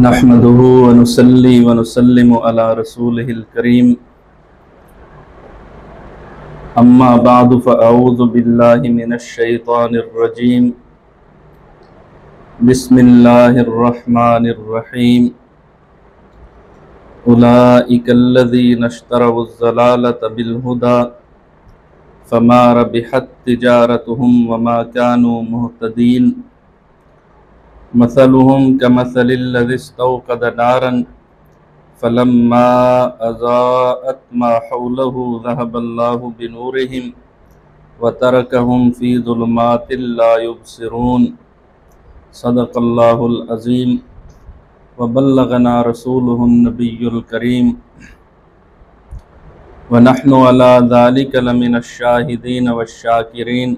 نحمده ونصلي ونسلم على رسوله الكريم أما بعد فأعوذ بالله من الشيطان الرجيم بسم الله الرحمن الرحيم أولئك الذين اشتروا الضلالة بالهدى فما ربحت تجارتهم وما كانوا مهتدين مثلهم كمثل الذي استوقد نارا فلما أضاءت ما حوله ذهب الله بنورهم وتركهم في ظلمات لا يبصرون صدق الله العظيم وبلغنا رسوله النبي الكريم ونحن على ذلك لمن الشاهدين والشاكرين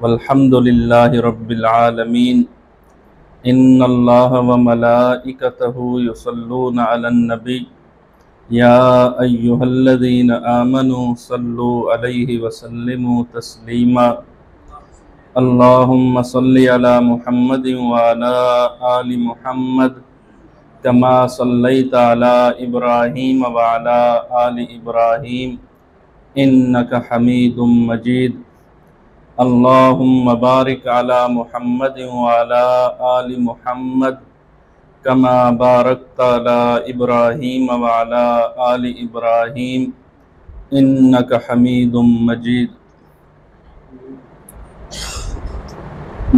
والحمد لله رب العالمين ان اللہ وملائکتہ یصلون علی النبی یا ایہا الذین آمنوا صلوا علیہ وسلموا تسلیما اللہم صلی علی محمد وعلی آل محمد کما صلیت علی ابراہیم وعلی آل ابراہیم انک حمید مجید اللہم بارک علی محمد وعلی آل محمد کما بارکت علی ابراہیم وعلی آل ابراہیم انک حمید مجید۔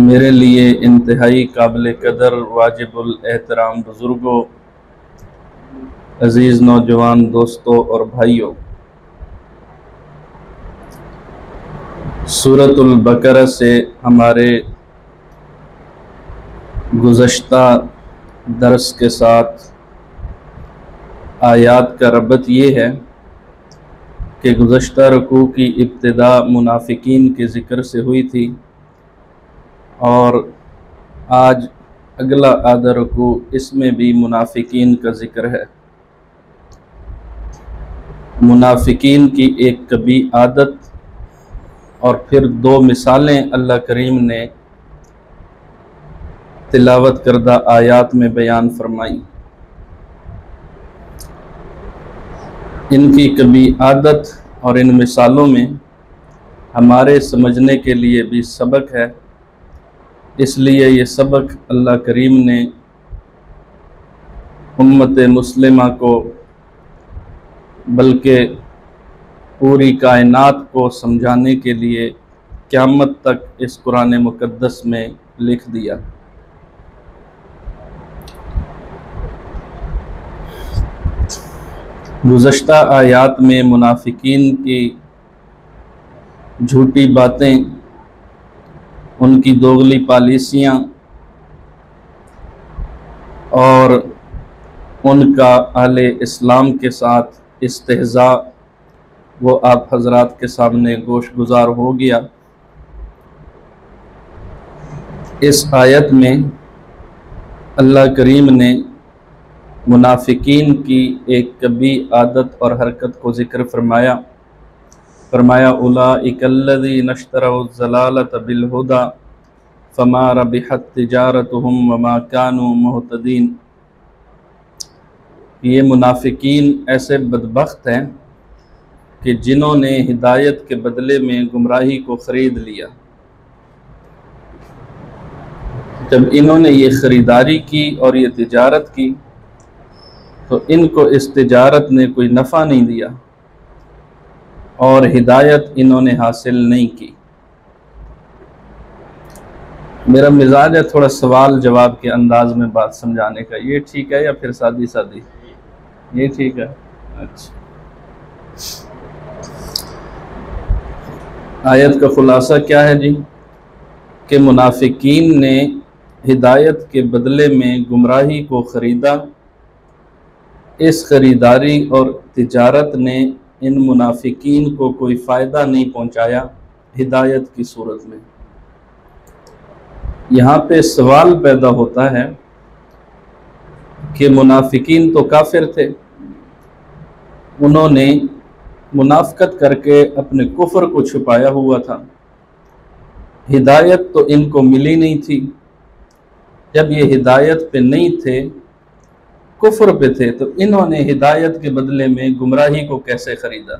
میرے لیے انتہائی قابل قدر واجب الاحترام بزرگوں، عزیز نوجوان دوستوں اور بھائیوں، سورۃ البقرہ سے ہمارے گزشتہ درس کے ساتھ آیات کا ربط یہ ہے کہ گزشتہ رکوع کی ابتدا منافقین کے ذکر سے ہوئی تھی اور آج اگلا آدھا رکوع اس میں بھی منافقین کا ذکر ہے۔ منافقین کی ایک کبھی عادت اور پھر دو مثالیں اللہ کریم نے تلاوت کردہ آیات میں بیان فرمائی۔ ان کی کبھی عادت اور ان مثالوں میں ہمارے سمجھنے کے لیے بھی سبق ہے، اس لیے یہ سبق اللہ کریم نے امت مسلمہ کو بلکہ پوری کائنات کو سمجھانے کے لیے قیامت تک اس قرآن مقدس میں لکھ دیا۔ گزشتہ آیات میں منافقین کی جھوٹی باتیں، ان کی دوغلی پالیسیاں اور ان کا اہل اسلام کے ساتھ استہزاء وہ آپ حضرات کے سامنے گوش گزار ہو گیا۔ اس آیت میں اللہ کریم نے منافقین کی ایک کبھی عادت اور حرکت کو ذکر فرمایا اولئک الذین اشتروا الضلالۃ بالہدی فما ربحت تجارتہم وما کانوا مہتدین۔ یہ منافقین ایسے بدبخت ہیں کہ جنہوں نے ہدایت کے بدلے میں گمراہی کو خرید لیا۔ جب انہوں نے یہ خریداری کی اور یہ تجارت کی تو ان کو اس تجارت نے کوئی نفع نہیں دیا اور ہدایت انہوں نے حاصل نہیں کی۔ میرا مزاج ہے تھوڑا سوال جواب کے انداز میں بات سمجھانے کا، یہ ٹھیک ہے یا پھر سادی سادی؟ یہ ٹھیک ہے؟ اچھا، آیت کا خلاصہ کیا ہے جی؟ کہ منافقین نے ہدایت کے بدلے میں گمراہی کو خریدا، اس خریداری اور تجارت نے ان منافقین کو کوئی فائدہ نہیں پہنچایا ہدایت کی صورت میں۔ یہاں پہ سوال پیدا ہوتا ہے کہ منافقین تو کافر تھے، انہوں نے منافقت کر کے اپنے کفر کو چھپایا ہوا تھا، ہدایت تو ان کو ملی نہیں تھی۔ جب یہ ہدایت پہ نہیں تھے کفر پہ تھے، تو انہوں نے ہدایت کے بدلے میں گمراہی کو کیسے خریدا؟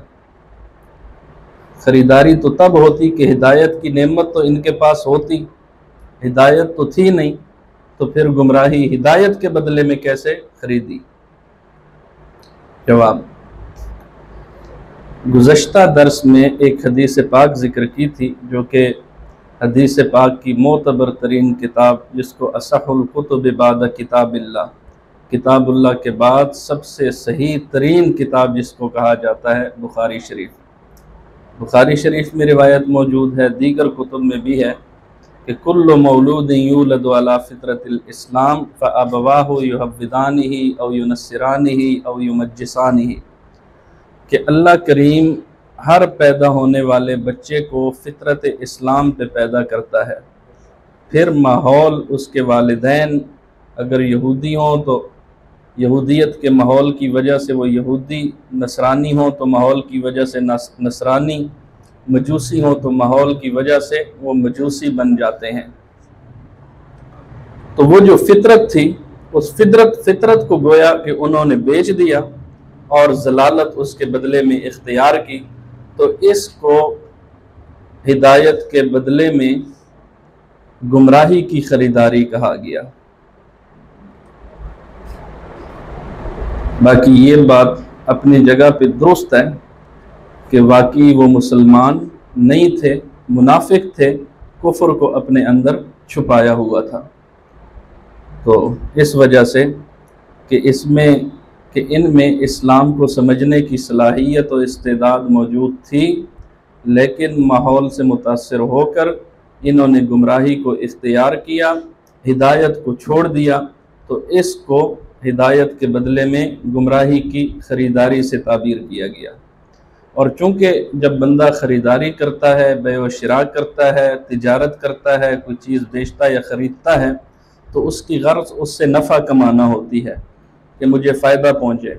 خریداری تو تب ہوتی کہ ہدایت کی نعمت تو ان کے پاس ہوتی، ہدایت تو تھی نہیں، تو پھر گمراہی ہدایت کے بدلے میں کیسے خریدی؟ جواب: گزشتہ درس میں ایک حدیث پاک ذکر کی تھی، جو کہ حدیث پاک کی معتبر ترین کتاب، جس کو اصح الکتب بعد کتاب اللہ، کتاب اللہ کے بعد سب سے صحیح ترین کتاب جس کو کہا جاتا ہے، بخاری شریف۔ بخاری شریف میں روایت موجود ہے، دیگر کتب میں بھی ہے، کہ کل مولود یولد علی فطرت الاسلام فابواہ یحودانہ او ینصرانہ او یمجسانہ، کہ اللہ کریم ہر پیدا ہونے والے بچے کو فطرت اسلام پہ پیدا کرتا ہے، پھر ماحول اس کے والدین اگر یہودی ہوں تو یہودیت کے ماحول کی وجہ سے وہ یہودی، نصرانی ہوں تو ماحول کی وجہ سے نصرانی، مجوسی ہوں تو ماحول کی وجہ سے وہ مجوسی بن جاتے ہیں۔ تو وہ جو فطرت تھی، اس فطرت کو گویا کہ انہوں نے بیچ دیا اور ضلالت اس کے بدلے میں اختیار کی، تو اس کو ہدایت کے بدلے میں گمراہی کی خریداری کہا گیا۔ باقی یہ بات اپنی جگہ پہ درست ہے کہ واقعی وہ مسلمان نہیں تھے، منافق تھے، کفر کو اپنے اندر چھپایا ہوا تھا۔ تو اس وجہ سے کہ ان میں اسلام کو سمجھنے کی صلاحیت و استعداد موجود تھی، لیکن ماحول سے متاثر ہو کر انہوں نے گمراہی کو اختیار کیا، ہدایت کو چھوڑ دیا، تو اس کو ہدایت کے بدلے میں گمراہی کی خریداری سے تعبیر کیا گیا۔ اور چونکہ جب بندہ خریداری کرتا ہے، بیع و شراء کرتا ہے، تجارت کرتا ہے، کوئی چیز بیچتا یا خریدتا ہے، تو اس کی غرض اس سے نفع کمانا ہوتی ہے کہ مجھے فائدہ پہنچے،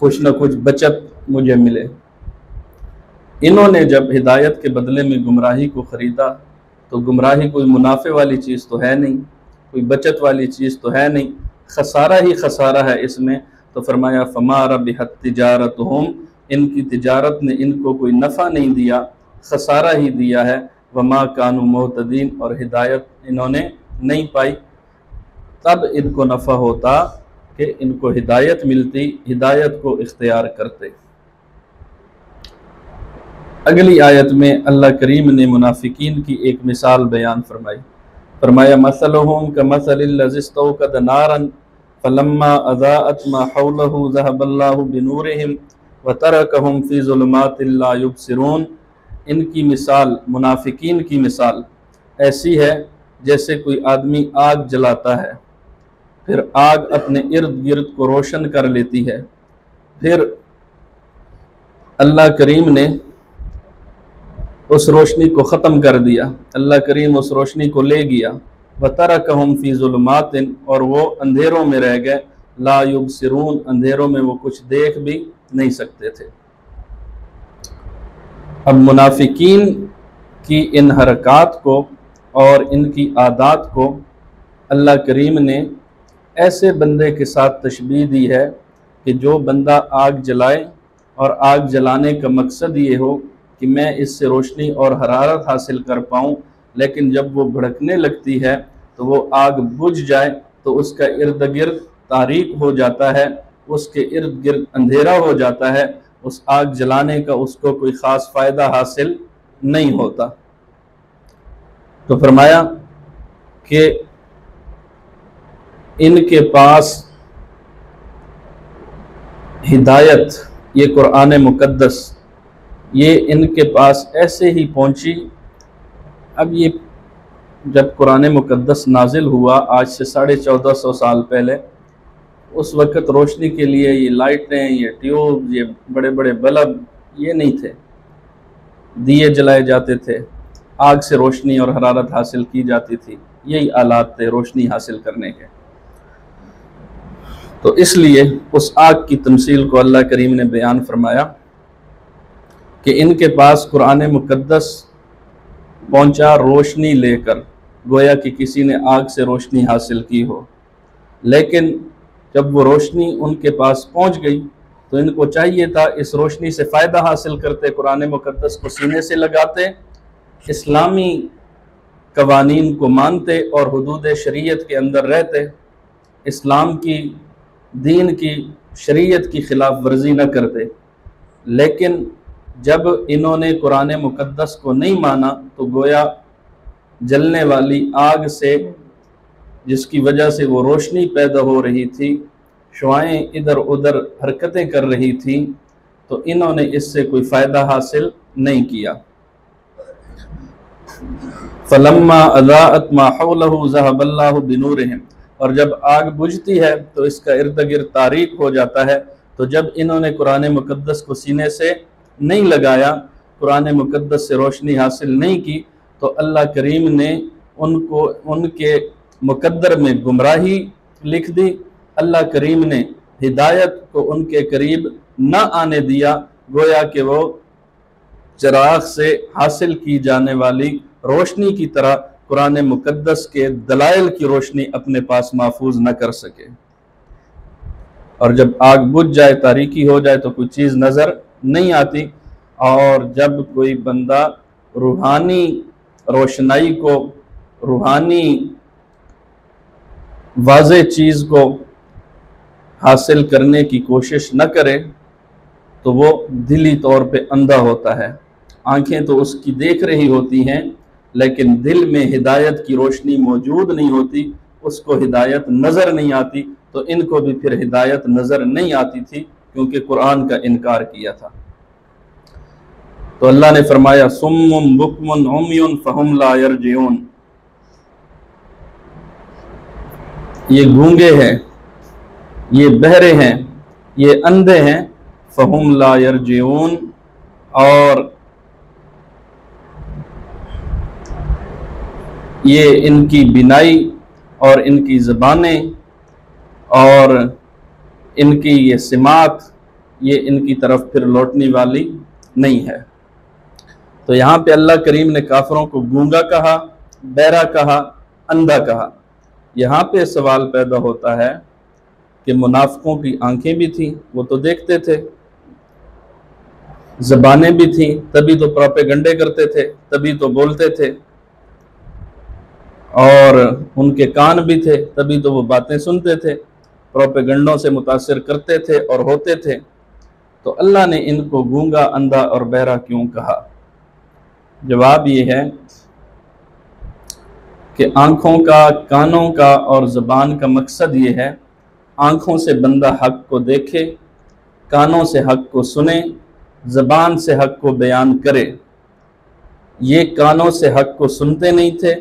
کچھ نہ کچھ بچت مجھے ملے۔ انہوں نے جب ہدایت کے بدلے میں گمراہی کو خریدا، تو گمراہی کوئی منافع والی چیز تو ہے نہیں، کوئی بچت والی چیز تو ہے نہیں، خسارہ ہی خسارہ ہے اس میں۔ تو فرمایا فما ربحت تجارتہم، ان کی تجارت نے ان کو کوئی نفع نہیں دیا، خسارہ ہی دیا ہے، وما کانوا مہتدین، اور ہدایت انہوں نے نہیں پائی۔ تب ان کو نفع ہوتا کہ ان کو ہدایت ملتی، ہدایت کو اختیار کرتے۔ اگلی آیت میں اللہ کریم نے منافقین کی ایک مثال بیان فرمائی، فرمایا مثلہم کمثل الذی استوقد نارا فلما اضاءت ما حولہ ذہب اللہ بنورہم وترکہم فی ظلمات لا یبصرون۔ ان کی مثال، منافقین کی مثال ایسی ہے جیسے کوئی آدمی آگ جلاتا ہے، پھر آگ اپنے ارد گرد کو روشن کر لیتی ہے، پھر اللہ کریم نے اس روشنی کو ختم کر دیا، اللہ کریم اس روشنی کو لے گیا، وَتَرَكَهُمْ فِي ظُلُمَاتٍ، اور وہ اندھیروں میں رہ گئے، لا یبصرون، اندھیروں میں وہ کچھ دیکھ بھی نہیں سکتے تھے۔ اب منافقین کی ان حرکات کو اور ان کی عادات کو اللہ کریم نے ایسے بندے کے ساتھ تشبیہ دی ہے کہ جو بندہ آگ جلائے اور آگ جلانے کا مقصد یہ ہو کہ میں اس سے روشنی اور حرارت حاصل کر پاؤں، لیکن جب وہ بھڑکنے لگتی ہے تو وہ آگ بجھ جائے تو اس کا ارد گرد تاریک ہو جاتا ہے، اس کے ارد گرد اندھیرا ہو جاتا ہے، اس آگ جلانے کا اس کو کوئی خاص فائدہ حاصل نہیں ہوتا۔ تو فرمایا کہ ان کے پاس ہدایت، یہ قرآن مقدس، یہ ان کے پاس ایسے ہی پہنچی۔ اب یہ جب قرآن مقدس نازل ہوا آج سے 1450 سال پہلے، اس وقت روشنی کے لیے یہ لائٹیں، یہ ٹیوب، یہ بڑے بڑے بلب یہ نہیں تھے، دیے جلائے جاتے تھے، آگ سے روشنی اور حرارت حاصل کی جاتی تھی، یہی آلات تھے روشنی حاصل کرنے کے۔ تو اس لیے اس آگ کی تمثیل کو اللہ کریم نے بیان فرمایا کہ ان کے پاس قرآن مقدس پہنچا روشنی لے کر، گویا کہ کسی نے آگ سے روشنی حاصل کی ہو، لیکن جب وہ روشنی ان کے پاس پہنچ گئی تو ان کو چاہیے تھا اس روشنی سے فائدہ حاصل کرتے، قرآن مقدس کو سینے سے لگاتے، اسلامی قوانین کو مانتے اور حدود شریعت کے اندر رہتے، اسلام کی دین کی شریعت کی خلاف ورزی نہ کرتے۔ لیکن جب انہوں نے قرآن مقدس کو نہیں مانا تو گویا جلنے والی آگ سے، جس کی وجہ سے وہ روشنی پیدا ہو رہی تھی، شعائیں ادھر ادھر حرکتیں کر رہی تھیں، تو انہوں نے اس سے کوئی فائدہ حاصل نہیں کیا۔ فَلَمَّا أَضَاءَتْ مَا حَوْلَهُ ذَهَبَ اللَّهُ بِنُورِهِمْ، اور جب آگ بجھتی ہے تو اس کا ارد گرد تاریک ہو جاتا ہے۔ تو جب انہوں نے قرآن مقدس کو سینے سے نہیں لگایا، قرآن مقدس سے روشنی حاصل نہیں کی، تو اللہ کریم نے ان کے مقدر میں گمراہی لکھ دی۔ اللہ کریم نے ہدایت کو ان کے قریب نہ آنے دیا، گویا کہ وہ چراغ سے حاصل کی جانے والی روشنی کی طرح قرآن مقدس کے دلائل کی روشنی اپنے پاس محفوظ نہ کر سکے۔ اور جب آگ بجھ جائے، تاریکی ہو جائے، تو کوئی چیز نظر نہیں آتی، اور جب کوئی بندہ روحانی روشنائی کو، روحانی واضح چیز کو حاصل کرنے کی کوشش نہ کرے تو وہ دلی طور پہ اندھا ہوتا ہے۔ آنکھیں تو اس کی دیکھ رہی ہوتی ہیں، لیکن دل میں ہدایت کی روشنی موجود نہیں ہوتی، اس کو ہدایت نظر نہیں آتی۔ تو ان کو بھی پھر ہدایت نظر نہیں آتی تھی، کیونکہ قرآن کا انکار کیا تھا۔ تو اللہ نے فرمایا صم بکم عمی فہم لا یرجعون، یہ گونگے ہیں، یہ بہرے ہیں، یہ اندھے ہیں، فہم لا یرجعون، اور یہ ان کی بینائی اور ان کی زبانیں اور ان کی یہ سماعت، یہ ان کی طرف پھر لوٹنے والی نہیں ہے۔ تو یہاں پہ اللہ کریم نے کافروں کو گونگا کہا، بہرا کہا، اندھا کہا۔ یہاں پہ سوال پیدا ہوتا ہے کہ منافقوں کی آنکھیں بھی تھیں، وہ تو دیکھتے تھے، زبانیں بھی تھیں، تبھی تو پروپیگنڈے کرتے تھے، تبھی تو بولتے تھے، اور ان کے کان بھی تھے، تبھی تو وہ باتیں سنتے تھے، پروپیگنڈوں سے متاثر کرتے تھے اور ہوتے تھے۔ تو اللہ نے ان کو گونگا، اندھا اور بہرا کیوں کہا؟ جواب یہ ہے کہ آنکھوں کا، کانوں کا اور زبان کا مقصد یہ ہے، آنکھوں سے بندہ حق کو دیکھے، کانوں سے حق کو سنے، زبان سے حق کو بیان کرے۔ یہ کانوں سے حق کو سنتے نہیں تھے،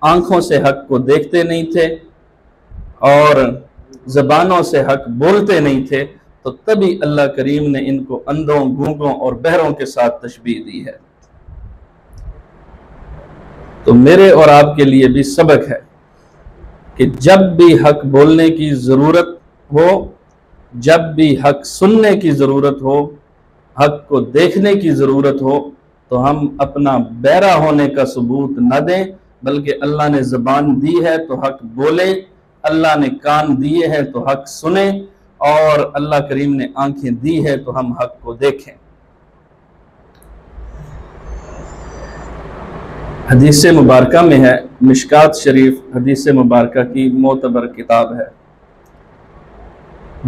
آنکھوں سے حق کو دیکھتے نہیں تھے، اور زبانوں سے حق بولتے نہیں تھے، تو تبھی اللہ کریم نے ان کو اندھوں، گونگوں اور بہروں کے ساتھ تشبیہ دی ہے۔ تو میرے اور آپ کے لیے بھی سبق ہے کہ جب بھی حق بولنے کی ضرورت ہو، جب بھی حق سننے کی ضرورت ہو، حق کو دیکھنے کی ضرورت ہو، تو ہم اپنا بہرا ہونے کا ثبوت نہ دیں، بلکہ اللہ نے زبان دی ہے تو حق بولیں، اللہ نے کان دیے ہیں تو حق سنیں، اور اللہ کریم نے آنکھیں دی ہے تو ہم حق کو دیکھیں۔ حدیث مبارکہ میں ہے، مشکات شریف حدیث مبارکہ کی معتبر کتاب ہے،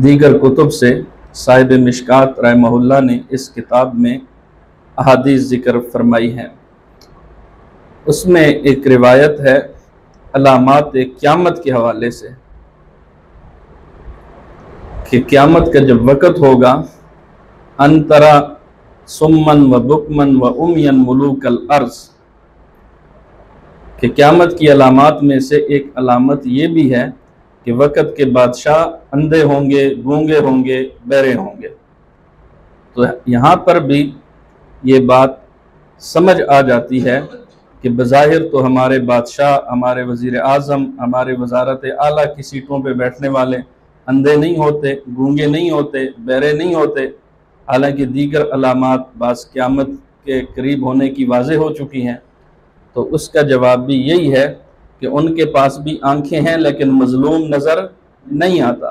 دیگر کتب سے صاحب مشکات رحمہ اللہ نے اس کتاب میں احادیث ذکر فرمائی ہیں۔ اس میں ایک روایت ہے علامات قیامت کے حوالے سے، کہ قیامت کا جب وقت ہوگا، انترا سمن و بکمن و امین ملوک الارض، کہ قیامت کی علامات میں سے ایک علامت یہ بھی ہے کہ وقت کے بادشاہ اندھے ہوں گے، گونگے ہوں گے، بہرے ہوں گے۔ تو یہاں پر بھی یہ بات سمجھ آ جاتی ہے کہ بظاہر تو ہمارے بادشاہ، ہمارے وزیر اعظم، ہمارے وزارت اعلیٰ کی سیٹوں پہ بیٹھنے والے اندھے نہیں ہوتے، گونگے نہیں ہوتے، بہرے نہیں ہوتے، حالانکہ دیگر علامات بعض قیامت کے قریب ہونے کی واضح ہو چکی ہیں۔ تو اس کا جواب بھی یہی ہے کہ ان کے پاس بھی آنکھیں ہیں، لیکن مظلوم نظر نہیں آتا،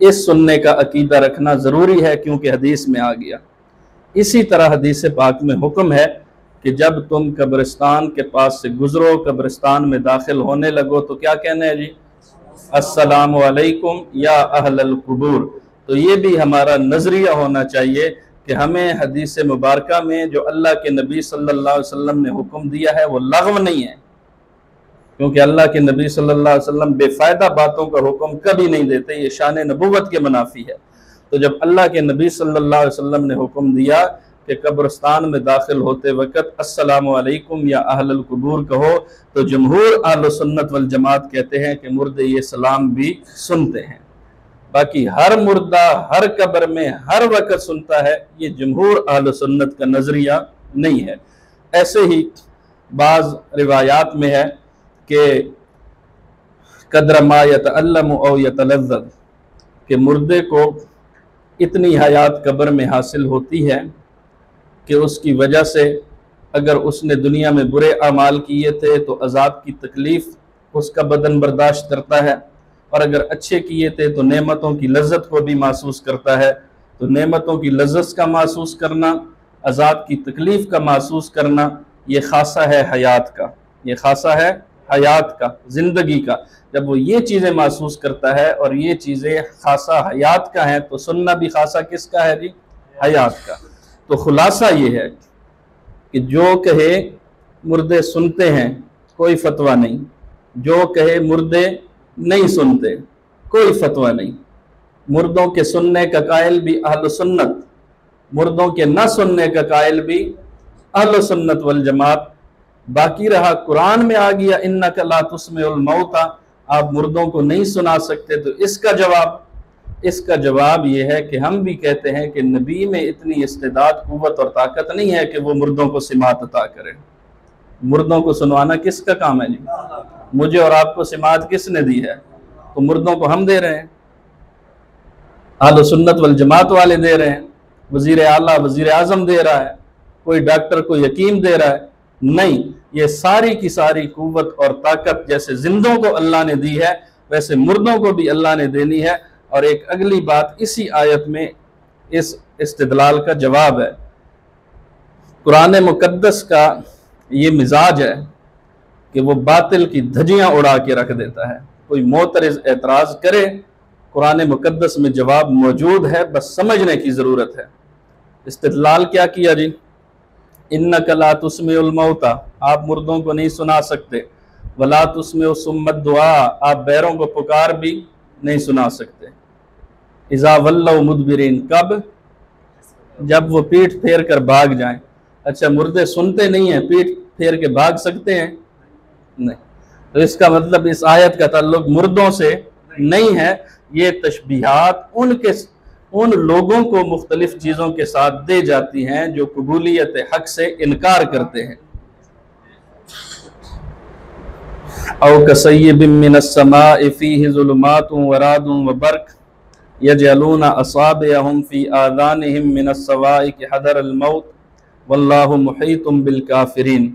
اس سننے کا عقیدہ رکھنا ضروری ہے، کیونکہ حدیث میں آ گیا۔ اسی طرح حدیث پاک میں حکم ہے کہ جب تم قبرستان کے پاس سے گزرو، قبرستان میں داخل ہونے لگو تو کیا کہنا ہے جی؟ السلام علیکم یا اہل القبور۔ تو یہ بھی ہمارا نظریہ ہونا چاہیے کہ ہمیں حدیث مبارکہ میں جو اللہ کے نبی صلی اللہ علیہ وسلم نے حکم دیا ہے وہ لغو نہیں ہے، کیونکہ اللہ کے نبی صلی اللہ علیہ وسلم بے فائدہ باتوں کا حکم کبھی نہیں دیتے، یہ شان نبوت کے منافی ہے۔ تو جب اللہ کے نبی صلی اللہ علیہ وسلم نے حکم دیا کہ قبرستان میں داخل ہوتے وقت السلام علیکم یا اہل القبور کہو، تو جمہور اہل سنت والجماعت کہتے ہیں کہ مردے یہ سلام بھی سنتے ہیں۔ باقی ہر مردہ ہر قبر میں ہر وقت سنتا ہے، یہ جمہور اہل سنت کا نظریہ نہیں ہے۔ ایسے ہی بعض روایات میں ہے کہ قدر ما یتعلم او یتلذذ، کہ مردے کو اتنی حیات قبر میں حاصل ہوتی ہے کہ اس کی وجہ سے اگر اس نے دنیا میں برے اعمال کیے تھے تو عذاب کی تکلیف اس کا بدن برداشت کرتا ہے، اور اگر اچھے کیے تھے تو نعمتوں کی لذت کو بھی محسوس کرتا ہے۔ تو نعمتوں کی لذت کا محسوس کرنا، عذاب کی تکلیف کا محسوس کرنا، یہ خاصہ ہے حیات کا، یہ خاصہ ہے حیات کا، زندگی کا۔ جب وہ یہ چیزیں محسوس کرتا ہے اور یہ چیزیں خاصہ حیات کا ہیں تو سننا بھی خاصہ کس کا ہے جی؟ حیات کا۔ تو خلاصہ یہ ہے کہ جو کہے مردے سنتے ہیں کوئی فتویٰ نہیں، جو کہے مردے نہیں سنتے کوئی فتویٰ نہیں۔ مردوں کے سننے کا قائل بھی اہل سنت، مردوں کے نہ سننے کا قائل بھی اہل سنت والجماعت۔ باقی رہا قرآن میں آ گیا انک لا تسمع الموتى، آپ مردوں کو نہیں سنا سکتے، تو اس کا جواب یہ ہے کہ ہم بھی کہتے ہیں کہ نبی میں اتنی استعداد، قوت اور طاقت نہیں ہے کہ وہ مردوں کو سماعت عطا کرے۔ مردوں کو سنوانا کس کا کام ہے جی؟ مجھے اور آپ کو سماعت کس نے دی ہے؟ تو مردوں کو ہم دے رہے ہیں، اہل سنت والجماعت والے دے رہے ہیں، وزیر اعلیٰ وزیر اعظم دے رہا ہے، کوئی ڈاکٹر کوئی حکیم دے رہا ہے، نہیں۔ یہ ساری کی ساری قوت اور طاقت جیسے زندوں کو اللہ نے دی ہے ویسے مردوں کو بھی اللہ نے دینی ہے۔ اور ایک اگلی بات اسی آیت میں اس استدلال کا جواب ہے۔ قرآن مقدس کا یہ مزاج ہے کہ وہ باطل کی دھجیاں اڑا کے رکھ دیتا ہے۔ کوئی معترض اعتراض کرے، قرآن مقدس میں جواب موجود ہے، بس سمجھنے کی ضرورت ہے۔ استدلال کیا کیا جی؟ انک لا تسمع الموتى، آپ مردوں کو نہیں سنا سکتے، ولا تسمع صم الدعاء، آپ بیروں کو پکار بھی نہیں سنا سکتے۔ اذا ولوا مدبرین، کب؟ جب وہ پیٹھ پھیر کر بھاگ جائیں۔ اچھا مردے سنتے نہیں ہیں، پیٹھ پھیر کے بھاگ سکتے ہیں؟ نہیں۔ تو اس کا مطلب اس آیت کا تعلق مردوں سے نہیں ہے۔ یہ تشبیہات ان لوگوں کو مختلف چیزوں کے ساتھ دے جاتی ہیں جو قبولیت حق سے انکار کرتے ہیں۔ او کصیب من السماء فیہ ظلمات ورعد وبرق یجعلون اصابعهم فی آذانهم من الصواعق حذر الموت واللہ محیط بالکافرین۔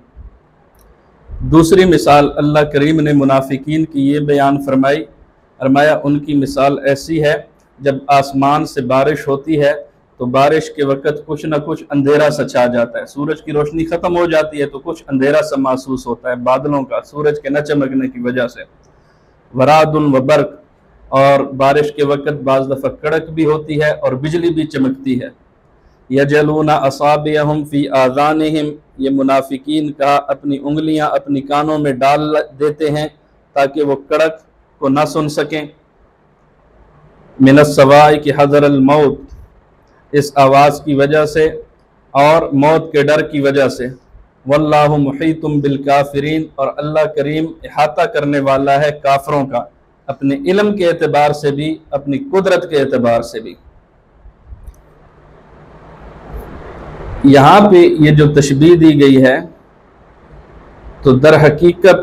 دوسری مثال اللہ کریم نے منافقین کی یہ بیان فرمایا ان کی مثال ایسی ہے، جب آسمان سے بارش ہوتی ہے تو بارش کے وقت کچھ نہ کچھ اندھیرا سا چھا جاتا ہے، سورج کی روشنی ختم ہو جاتی ہے تو کچھ اندھیرا سا محسوس ہوتا ہے بادلوں کا، سورج کے نہ چمکنے کی وجہ سے۔ ورعد وبرق، اور بارش کے وقت بعض دفعہ کڑک بھی ہوتی ہے اور بجلی بھی چمکتی ہے۔ یجعلون اصابعهم فی آذانہم، یہ منافقین کا اپنی انگلیاں اپنی کانوں میں ڈال دیتے ہیں تاکہ وہ کڑک کو نہ سن سکیں۔ من الصواعق حذر الموت، اس آواز کی وجہ سے اور موت کے ڈر کی وجہ سے۔ واللہ محیط بالکافرین، اور اللہ کریم احاطہ کرنے والا ہے کافروں کا، اپنے علم کے اعتبار سے بھی اپنی قدرت کے اعتبار سے بھی۔ یہاں پہ یہ جو تشبیہ دی گئی ہے تو در حقیقت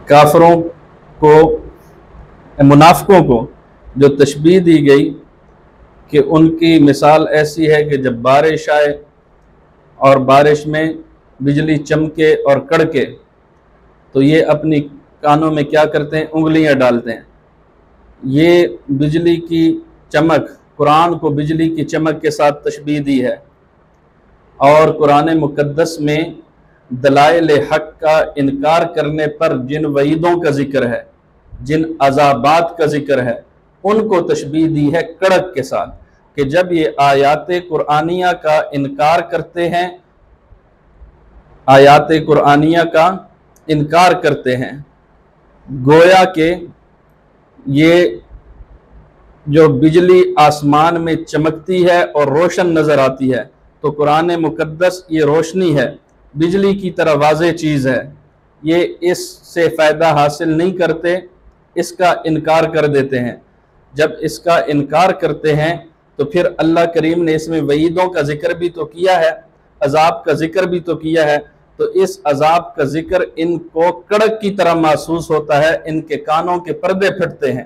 کافروں کو، منافقوں کو جو تشبیہ دی گئی کہ ان کی مثال ایسی ہے کہ جب بارش آئے اور بارش میں بجلی چمکے اور کڑکے تو یہ اپنی کانوں میں کیا کرتے ہیں؟ انگلیاں ڈالتے ہیں۔ یہ بجلی کی چمک، قرآن کو بجلی کی چمک کے ساتھ تشبیہ دی ہے، اور قرآن مقدس میں دلائل حق کا انکار کرنے پر جن وعیدوں کا ذکر ہے، جن عذابات کا ذکر ہے، ان کو تشبیہ دی ہے کڑک کے ساتھ، کہ جب یہ آیات قرآنیہ کا انکار کرتے ہیں، آیات قرآنیہ کا انکار کرتے ہیں، گویا کہ یہ جو بجلی آسمان میں چمکتی ہے اور روشن نظر آتی ہے، تو قرآن مقدس یہ روشنی ہے، بجلی کی طرح واضح چیز ہے، یہ اس سے فائدہ حاصل نہیں کرتے، اس کا انکار کر دیتے ہیں۔ جب اس کا انکار کرتے ہیں تو پھر اللہ کریم نے اس میں وعیدوں کا ذکر بھی تو کیا ہے، عذاب کا ذکر بھی تو کیا ہے، تو اس عذاب کا ذکر ان کو کڑک کی طرح محسوس ہوتا ہے، ان کے کانوں کے پردے پھٹتے ہیں،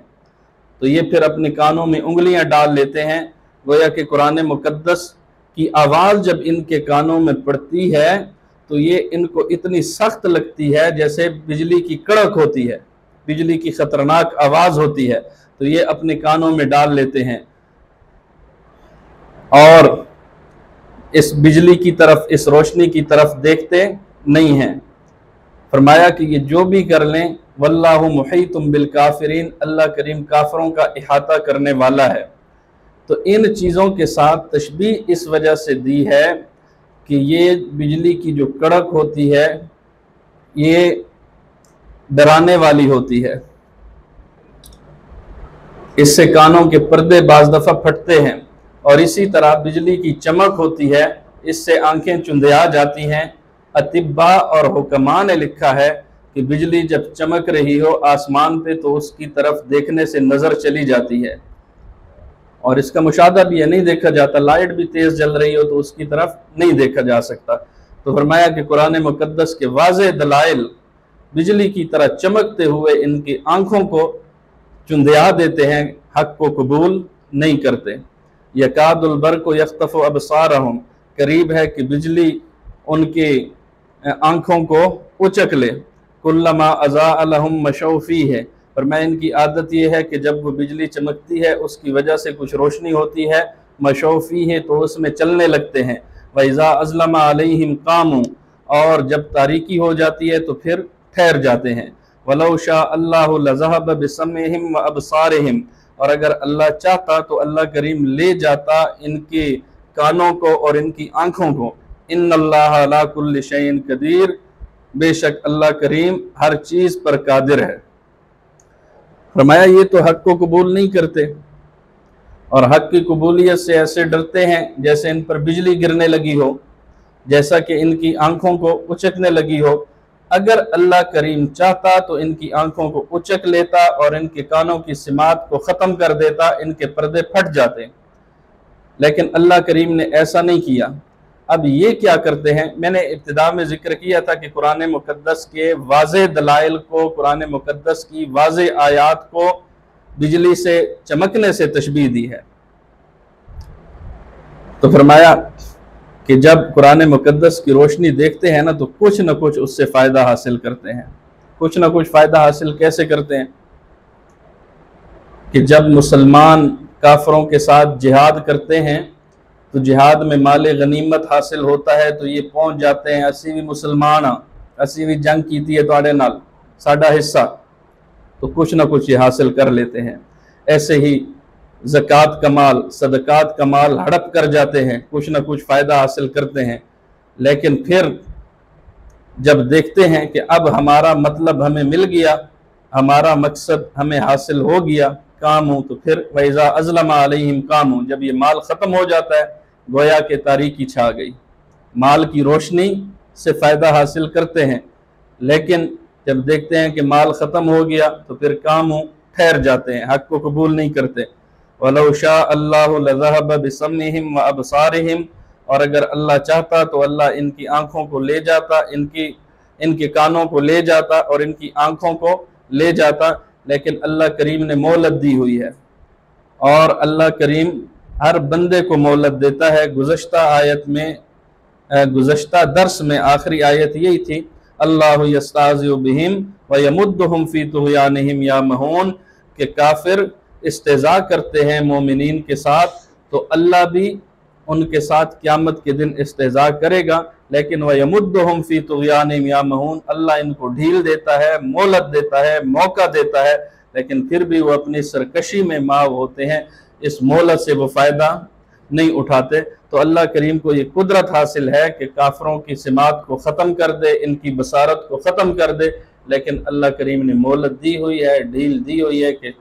تو یہ پھر اپنے کانوں میں انگلیاں ڈال لیتے ہیں، گویا کہ قرآن مقدس کی آواز جب ان کے کانوں میں پڑتی ہے تو یہ ان کو اتنی سخت لگتی ہے جیسے بجلی کی کڑک ہوتی ہے، بجلی کی خطرناک آواز ہوتی ہے، تو یہ اپنے کانوں میں ڈال لیتے ہیں اور اس بجلی کی طرف، اس روشنی کی طرف دیکھتے نہیں ہیں۔ فرمایا کہ یہ جو بھی کر لیں، واللہ محیط بالکافرین، اللہ کریم کافروں کا احاطہ کرنے والا ہے۔ تو ان چیزوں کے ساتھ تشبیہ اس وجہ سے دی ہے کہ یہ بجلی کی جو کڑک ہوتی ہے یہ ڈرانے والی ہوتی ہے، اس سے کانوں کے پردے بعض دفعہ پھٹتے ہیں، اور اسی طرح بجلی کی چمک ہوتی ہے، اس سے آنکھیں چندیا جاتی ہیں۔ اطباء اور حکماء نے لکھا ہے کہ بجلی جب چمک رہی ہو آسمان پہ تو اس کی طرف دیکھنے سے نظر چلی جاتی ہے، اور اس کا مشاہدہ بھی ہے، نہیں دیکھا جاتا، لائٹ بھی تیز جل رہی ہو تو اس کی طرف نہیں دیکھا جا سکتا۔ تو فرمایا کہ قرآن مقدس کے واضح دلائل بجلی کی طرح چمکتے ہوئے ان کی آنکھوں کو چندیا دیتے ہیں، حق کو قبول نہیں کرتے۔ یکاد البرق یخطف ابصارہم، قریب ہے کہ بجلی ان کی آنکھوں کو اچک لے۔ کلما اضاء لہم مشوا فیہ، پر میں ان کی عادت یہ ہے کہ جب وہ بجلی چمکتی ہے اس کی وجہ سے کچھ روشنی ہوتی ہے، مشوا فیہ، تو اس میں چلنے لگتے ہیں۔ وَإِذَا أَظْلَمَ عَلَيْهِمْ قَامُوا، اور جب تاریکی ہو جاتی ہے تو پھر ٹھہر جاتے ہیں۔ وَلَوْ شَاءَ اللَّهُ لَذَهَبَ بِسَمْعِهِمْ وَأَبْصَارِهِمْ، اور اگر اللہ چاہتا تو اللہ کریم لے جاتا ان کے کانوں کو اور ان کی آنکھوں کو۔ ان اللہ علی کل شیء قدیر، بے شک اللہ کریم ہر چیز پر قادر ہے۔ فرمایا یہ تو حق کو قبول نہیں کرتے، اور حق کی قبولیت سے ایسے ڈرتے ہیں جیسے ان پر بجلی گرنے لگی ہو، جیسا کہ ان کی آنکھوں کو اچکنے لگی ہو۔ اگر اللہ کریم چاہتا تو ان کی آنکھوں کو اچک لیتا اور ان کے کانوں کی سماعت کو ختم کر دیتا، ان کے پردے پھٹ جاتے، لیکن اللہ کریم نے ایسا نہیں کیا۔ اب یہ کیا کرتے ہیں؟ میں نے ابتدا میں ذکر کیا تھا کہ قرآن مقدس کے واضح دلائل کو، قرآن مقدس کی واضح آیات کو بجلی سے چمکنے سے تشبیہ دی ہے۔ تو فرمایا کہ جب قرآن مقدس کی روشنی دیکھتے ہیں نا تو کچھ نہ کچھ اس سے فائدہ حاصل کرتے ہیں۔ کچھ نہ کچھ فائدہ حاصل کیسے کرتے ہیں؟ کہ جب مسلمان کافروں کے ساتھ جہاد کرتے ہیں تو جہاد میں مال غنیمت حاصل ہوتا ہے، تو یہ پہنچ جاتے ہیں، اسی بھی مسلمان اسی بھی جنگ کیتی ہے تواڈے نال، ساڈا حصہ، تو کچھ نہ کچھ یہ حاصل کر لیتے ہیں۔ ایسے ہی زکوٰۃ کا مال، صدقات کا مال ہڑپ کر جاتے ہیں، کچھ نہ کچھ فائدہ حاصل کرتے ہیں، لیکن پھر جب دیکھتے ہیں کہ اب ہمارا مطلب ہمیں مل گیا، ہمارا مقصد ہمیں حاصل ہو گیا، کام ہوں، تو پھر وَإِذَا أَظْلَمَ عَلَيْهِمْ قَامُوا، جب یہ مال ختم ہو جاتا ہے گویا کہ تاریکی چھا گئی۔ مال کی روشنی سے فائدہ حاصل کرتے ہیں، لیکن جب دیکھتے ہیں کہ مال ختم ہو گیا تو پھر کام ہوں، ٹھہر جاتے ہیں، حق کو قبول نہیں کرتے۔ وَلَوْ شَاءَ اللَّهُ لَذَهَبَ بِسَمْعِهِمْ وَأَبْصَارِهِمْ، اور اگر اللہ چاہتا تو اللہ ان کی آنکھوں کو لے جاتا، ان کے کانوں کو لے جاتا اور ان کی آنکھوں کو لے جاتا، لیکن اللہ کریم نے مہلت دی ہوئی ہے، اور اللہ کریم ہر بندے کو مہلت دیتا ہے۔ گزشتہ درس میں آخری آیت یہی تھی، اللہ یستہزئ بہم ویمدہم فی طغیانہم یعمہون، کہ کافر استہزاء کرتے ہیں مومنین کے ساتھ تو اللہ بھی ان کے ساتھ قیامت کے دن استہزاء کرے گا، لیکن وَيَمُدُّهُمْ فِي طُغْيَانِهِمْ يَعْمَهُونَ، اللہ ان کو ڈھیل دیتا ہے، مہلت دیتا ہے، موقع دیتا ہے، لیکن پھر بھی وہ اپنی سرکشی میں ماو ہوتے ہیں، اس مہلت سے وہ فائدہ نہیں اٹھاتے۔ تو اللہ کریم کو یہ قدرت حاصل ہے کہ کافروں کی سمات کو ختم کر دے، ان کی بصارت کو ختم کر دے، لیکن اللہ کریم نے مہلت دی ہوئی ہے، ڈھیل دی ہوئی ہے کہ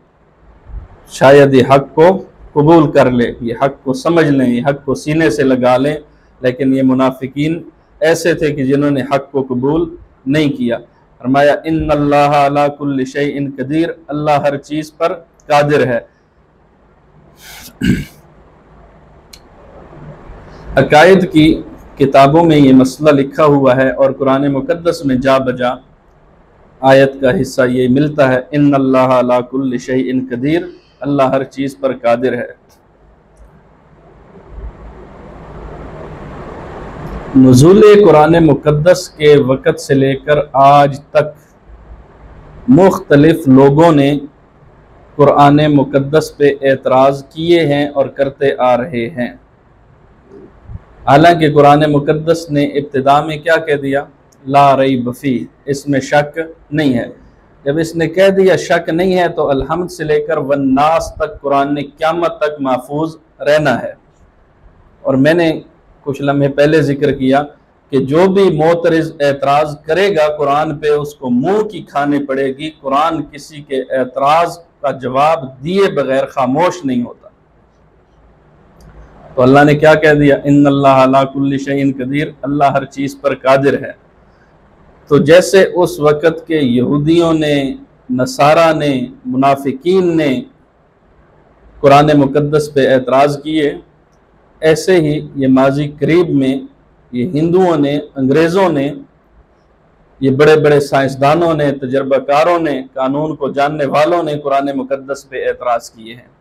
شاید یہ حق کو قبول کر لے، یہ حق کو سمجھ لیں، یہ حق کو سینے سے لگا لیں۔ لیکن یہ منافقین ایسے تھے کہ جنہوں نے حق کو قبول نہیں کیا۔ فرمایا ان اللہ علی کل شیء قدیر، اللہ ہر چیز پر قادر ہے۔ عقائد کی کتابوں میں یہ مسئلہ لکھا ہوا ہے اور قرآن مقدس میں جا بجا آیت کا حصہ یہ ملتا ہے، ان اللہ علی کل شیء قدیر، اللہ ہر چیز پر قادر ہے۔ نزول قرآن مقدس کے وقت سے لے کر آج تک مختلف لوگوں نے قرآن مقدس پہ اعتراض کیے ہیں اور کرتے آ رہے ہیں۔ حالانکہ قرآن مقدس نے ابتدا میں کیا کہہ دیا؟ لا ریب فیہ، اس میں شک نہیں ہے۔ جب اس نے کہہ دیا شک نہیں ہے تو الحمد سے لے کر والناس تک قرآن نے قیامت تک محفوظ رہنا ہے۔ اور میں نے کچھ لمحے پہلے ذکر کیا کہ جو بھی معترض اعتراض کرے گا قرآن پہ اس کو منہ کی کھانی پڑے گی۔ قرآن کسی کے اعتراض کا جواب دیے بغیر خاموش نہیں ہوتا۔ تو اللہ نے کیا کہہ دیا؟ ان اللہ علی کل شیء قدیر، اللہ ہر چیز پر قادر ہے۔ تو جیسے اس وقت کے یہودیوں نے، نصارہ نے، منافقین نے قرآن مقدس پہ اعتراض کیے، ایسے ہی یہ ماضی قریب میں یہ ہندوؤں نے، انگریزوں نے، یہ بڑے بڑے سائنسدانوں نے، تجربہ کاروں نے، قانون کو جاننے والوں نے قرآن مقدس پہ اعتراض کیے ہیں۔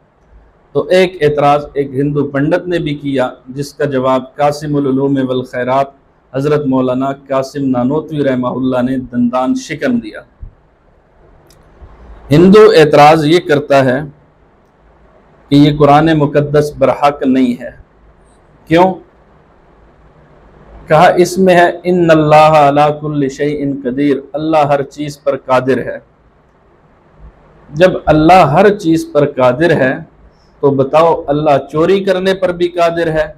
تو ایک اعتراض ایک ہندو پنڈت نے بھی کیا، جس کا جواب قاسم العلوم والخیرات حضرت مولانا قاسم نانوتوی رحمہ اللہ نے دندان شکن دیا۔ ہندو اعتراض یہ کرتا ہے کہ یہ قرآن مقدس برحق نہیں ہے۔ کیوں؟ کہا اس میں ہے ان اللہ علی کل شیء قدیر، اللہ ہر چیز پر قادر ہے۔ جب اللہ ہر چیز پر قادر ہے تو بتاؤ اللہ چوری کرنے پر بھی قادر ہے؟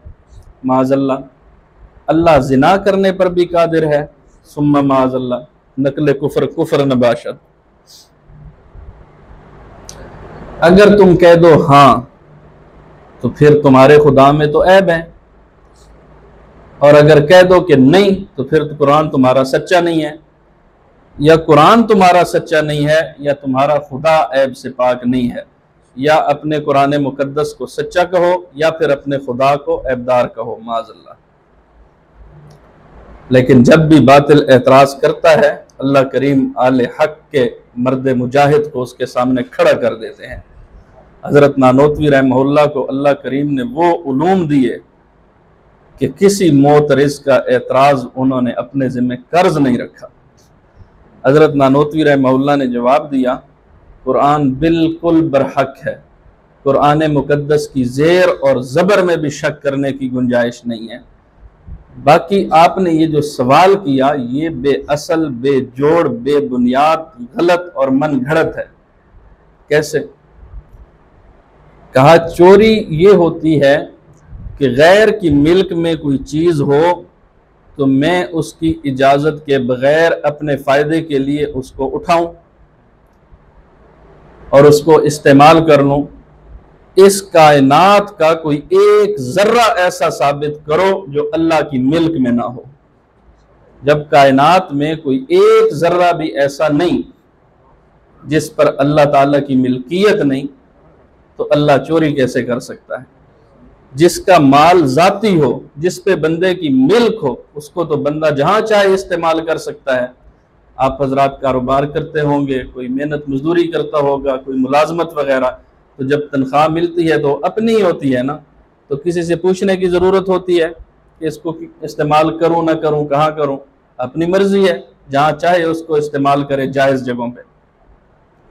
معاذ اللہ۔ اللہ زنا کرنے پر بھی قادر ہے؟ ثم معاذ اللہ۔ نقل کفر کفر نباشد۔ اگر تم کہہ دو ہاں تو پھر تمہارے خدا میں تو عیب ہے، اور اگر کہہ دو کہ نہیں تو پھر قرآن تمہارا سچا نہیں ہے۔ یا قرآن تمہارا سچا نہیں ہے یا تمہارا خدا عیب سے پاک نہیں ہے۔ یا اپنے قرآن مقدس کو سچا کہو یا پھر اپنے خدا کو عیبدار کہو، معاذ اللہ۔ لیکن جب بھی باطل اعتراض کرتا ہے اللہ کریم آل حق کے مرد مجاہد کو اس کے سامنے کھڑا کر دیتے ہیں۔ حضرت نانوتوی رحمہ اللہ کو اللہ کریم نے وہ علوم دیے کہ کسی معترض کا اعتراض انہوں نے اپنے ذمہ قرض نہیں رکھا۔ حضرت نانوتوی رحمہ اللہ نے جواب دیا قرآن بالکل برحق ہے، قرآن مقدس کی زیر اور زبر میں بھی شک کرنے کی گنجائش نہیں ہے۔ باقی آپ نے یہ جو سوال کیا یہ بے اصل، بے جوڑ، بے بنیاد، غلط اور من گھڑت ہے۔ کیسے؟ کہا چوری یہ ہوتی ہے کہ غیر کی ملک میں کوئی چیز ہو تو میں اس کی اجازت کے بغیر اپنے فائدے کے لیے اس کو اٹھاؤں اور اس کو استعمال کر لوں۔ اس کائنات کا کوئی ایک ذرہ ایسا ثابت کرو جو اللہ کی ملک میں نہ ہو۔ جب کائنات میں کوئی ایک ذرہ بھی ایسا نہیں جس پر اللہ تعالیٰ کی ملکیت نہیں تو اللہ چوری کیسے کر سکتا ہے؟ جس کا مال ذاتی ہو، جس پہ بندے کی ملک ہو، اس کو تو بندہ جہاں چاہے استعمال کر سکتا ہے۔ آپ حضرات کاروبار کرتے ہوں گے، کوئی محنت مزدوری کرتا ہوگا، کوئی ملازمت وغیرہ، تو جب تنخواہ ملتی ہے تو اپنی ہی ہوتی ہے نا، تو کسی سے پوچھنے کی ضرورت ہوتی ہے کہ اس کو استعمال کروں نہ کروں، کہاں کروں؟ اپنی مرضی ہے، جہاں چاہے اس کو استعمال کرے جائز جگہوں پہ،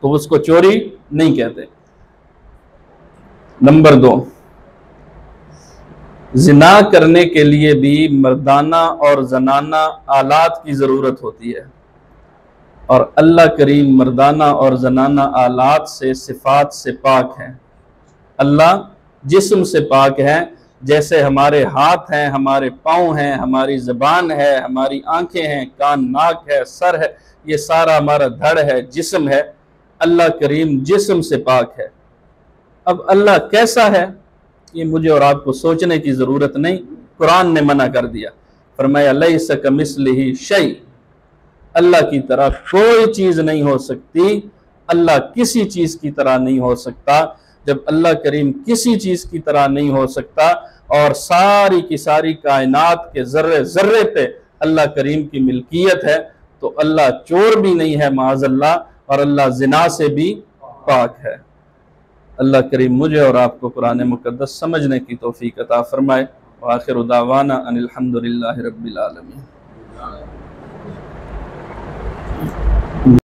تو اس کو چوری نہیں کہتے۔ نمبر 2، زنا کرنے کے لیے بھی مردانہ اور زنانہ آلات کی ضرورت ہوتی ہے، اور اللہ کریم مردانہ اور زنانہ آلات سے، صفات سے پاک ہیں۔ اللہ جسم سے پاک ہے، جیسے ہمارے ہاتھ ہیں، ہمارے پاؤں ہیں، ہماری زبان ہے، ہماری آنکھیں ہیں، کان ناک ہے، سر ہے، یہ سارا ہمارا دھڑ ہے، جسم ہے۔ اللہ کریم جسم سے پاک ہے۔ اب اللہ کیسا ہے یہ مجھے اور آپ کو سوچنے کی ضرورت نہیں، قرآن نے منع کر دیا، فرمایا لیس کمثلہ شیء، اللہ کی طرح کوئی چیز نہیں ہو سکتی، اللہ کسی چیز کی طرح نہیں ہو سکتا۔ جب اللہ کریم کسی چیز کی طرح نہیں ہو سکتا اور ساری کی ساری کائنات کے ذرے ذرے پہ اللہ کریم کی ملکیت ہے، تو اللہ چور بھی نہیں ہے معاذ اللہ، اور اللہ زنا سے بھی پاک ہے۔ اللہ کریم مجھے اور آپ کو قرآن مقدس سمجھنے کی توفیق عطا فرمائے۔ وآخر دعوانا ان الحمدللہ رب العالمین۔